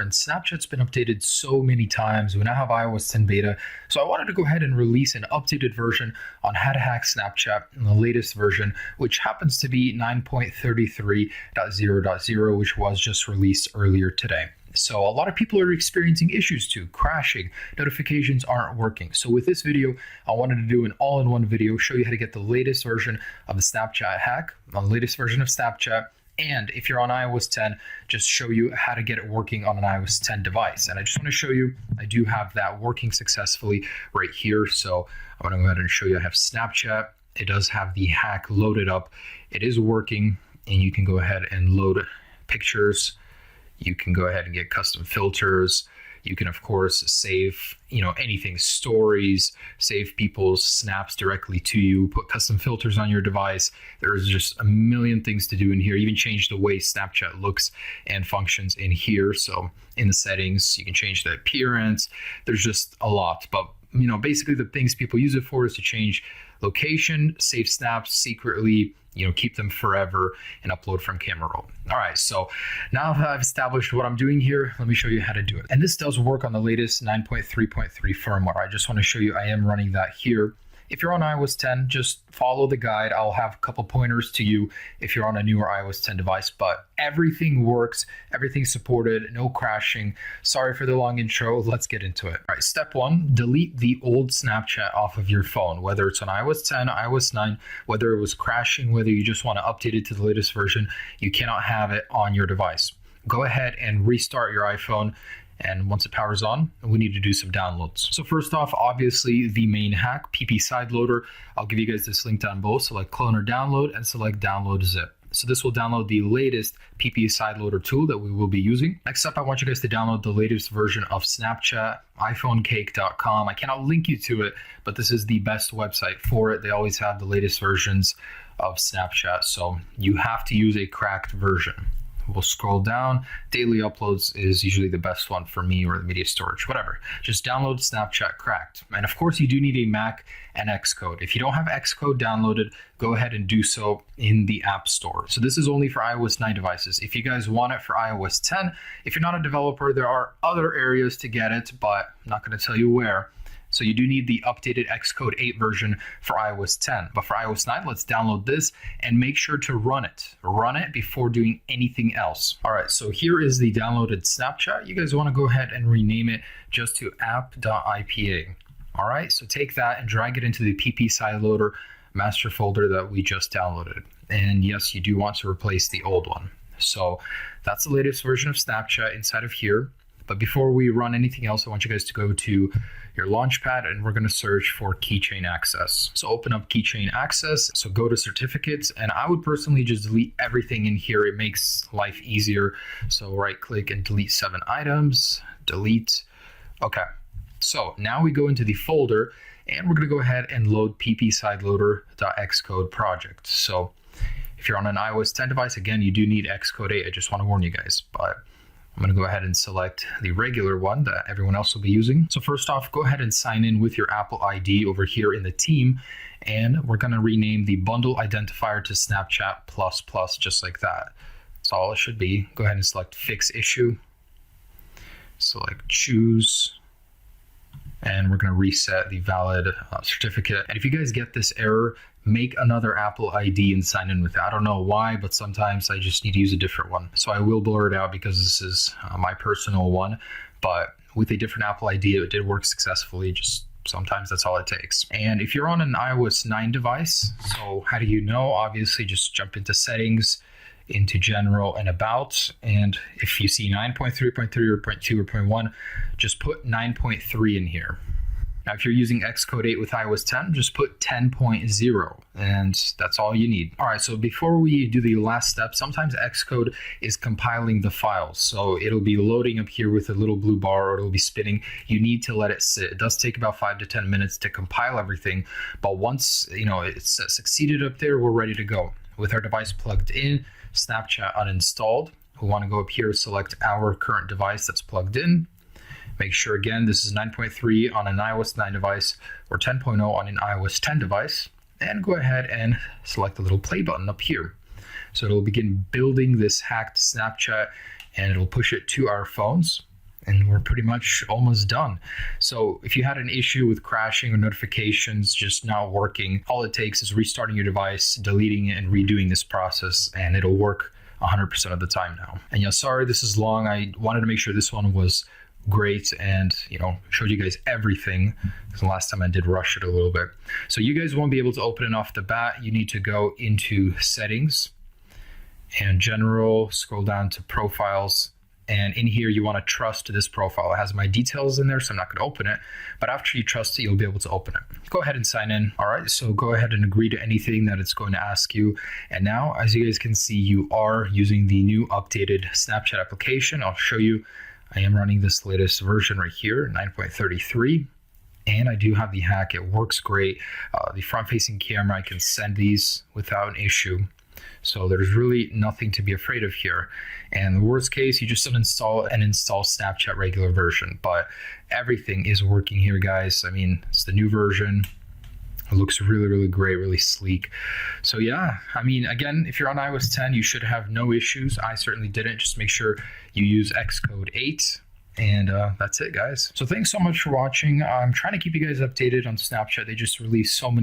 and Snapchat's been updated so many times. We now have iOS 10 beta, so I wanted to go ahead and release an updated version on how to hack Snapchat in the latest version, which happens to be 9.33.0.0, which was just released earlier today. So a lot of people are experiencing issues too, crashing, notifications aren't working. So with this video, I wanted to do an all-in-one video, show you how to get the latest version of the Snapchat hack, the latest version of Snapchat, and if you're on iOS 10, just show you how to get it working on an iOS 10 device. And I just want to show you, I do have that working successfully right here. So I'm going to go ahead and show you I have Snapchat. It does have the hack loaded up. It is working, and you can go ahead and load pictures. You can go ahead and get custom filters. You can, of course, save, anything, stories, save people's snaps directly to you, put custom filters on your device. There's just a million things to do in here. Even change the way Snapchat looks and functions in here. So in the settings, you can change the appearance. There's just a lot. But, basically the things people use it for is to change location, save snaps secretly, keep them forever, and upload from camera roll. All right, so now that I've established what I'm doing here, let me show you how to do it. And this does work on the latest 9.3.3 firmware. I just want to show you I am running that here. If you're on iOS 10, just follow the guide. I'll have a couple pointers to you if you're on a newer iOS 10 device, but everything works, everything's supported, no crashing. Sorry for the long intro, let's get into it. All right, step one, delete the old Snapchat off of your phone, whether it's on iOS 10, iOS 9, whether it was crashing, whether you just want to update it to the latest version, you cannot have it on your device. Go ahead and restart your iPhone. And once it powers on, we need to do some downloads. So first off, obviously the main hack, PP Sideloader. I'll give you guys this link down below. Select clone or download and select download zip. So this will download the latest PP Sideloader tool that we will be using. Next up, I want you guys to download the latest version of Snapchat, iPhoneCake.com. I cannot link you to it, but this is the best website for it. They always have the latest versions of Snapchat, so you have to use a cracked version. We'll scroll down. Daily uploads is usually the best one for me, or the media storage, whatever. Just download Snapchat cracked. And of course, you do need a Mac and Xcode. If you don't have Xcode downloaded, go ahead and do so in the App Store. So this is only for iOS 9 devices. If you guys want it for iOS 10, if you're not a developer, there are other areas to get it, but I'm not going to tell you where. So you do need the updated Xcode 8 version for iOS 10. But for iOS 9, let's download this and make sure to run it. Run it before doing anything else. All right, so here is the downloaded Snapchat. You guys want to go ahead and rename it just to app.ipa. All right, so take that and drag it into the PP Sideloader master folder that we just downloaded. And yes, you do want to replace the old one. So that's the latest version of Snapchat inside of here. But before we run anything else, I want you guys to go to your Launchpad and we're going to search for Keychain Access. So open up Keychain Access. So go to certificates, and I would personally just delete everything in here. It makes life easier. So right click and delete 7 items, delete. Okay. So now we go into the folder and we're going to go ahead and load ppsideloader.xcode project. So if you're on an iOS 10 device, again, you do need Xcode 8. I just want to warn you guys, but I'm going to go ahead and select the regular one that everyone else will be using. So first off, go ahead and sign in with your Apple ID over here in the team. And we're going to rename the bundle identifier to Snapchat++, just like that. That's all it should be. Go ahead and select Fix Issue. Select Choose. And we're going to reset the valid certificate. And if you guys get this error, make another Apple ID and sign in with it. I don't know why, but sometimes I just need to use a different one. So I will blur it out because this is my personal one. But with a different Apple ID, it did work successfully. Just sometimes that's all it takes. And if you're on an iOS 9 device, so how do you know? Obviously, just jump into Settings, into General and About. And if you see 9.3.3 or 0.2 or 0.1, just put 9.3 in here. Now, if you're using Xcode 8 with iOS 10, just put 10.0, and that's all you need. All right, so before we do the last step, sometimes Xcode is compiling the files. So it'll be loading up here with a little blue bar, or it'll be spinning. You need to let it sit. It does take about 5 to 10 minutes to compile everything, but once it's succeeded up there, we're ready to go. With our device plugged in, Snapchat uninstalled, we want to go up here, select our current device that's plugged in. Make sure, again, this is 9.3 on an iOS 9 device or 10.0 on an iOS 10 device. And go ahead and select the little play button up here. So it'll begin building this hacked Snapchat and it'll push it to our phones. and we're pretty much almost done. So if you had an issue with crashing or notifications just not working, all it takes is restarting your device, deleting it, and redoing this process, and it'll work 100% of the time now. And yeah, sorry this is long. I wanted to make sure this one was great and showed you guys everything, because the last time I did rush it a little bit. So you guys won't be able to open it off the bat. You need to go into settings and general, scroll down to profiles, and in here you want to trust this profile. It has my details in there, so I'm not going to open it, but after you trust it, you'll be able to open it. Go ahead and sign in. All right, so go ahead and agree to anything that it's going to ask you. And now, as you guys can see, you are using the new updated Snapchat application. I'll show you. I am running this latest version right here, 9.33. And I do have the hack. It works great. The front-facing camera, I can send these without an issue. So there's really nothing to be afraid of here. And the worst case, you just uninstall and install Snapchat regular version. But everything is working here, guys. I mean, it's the new version. It looks really, really great, really sleek. So yeah, I mean, again, if you're on iOS 10, you should have no issues. I certainly didn't. Just make sure you use Xcode 8. And that's it, guys. So thanks so much for watching. I'm trying to keep you guys updated on Snapchat. They just released so many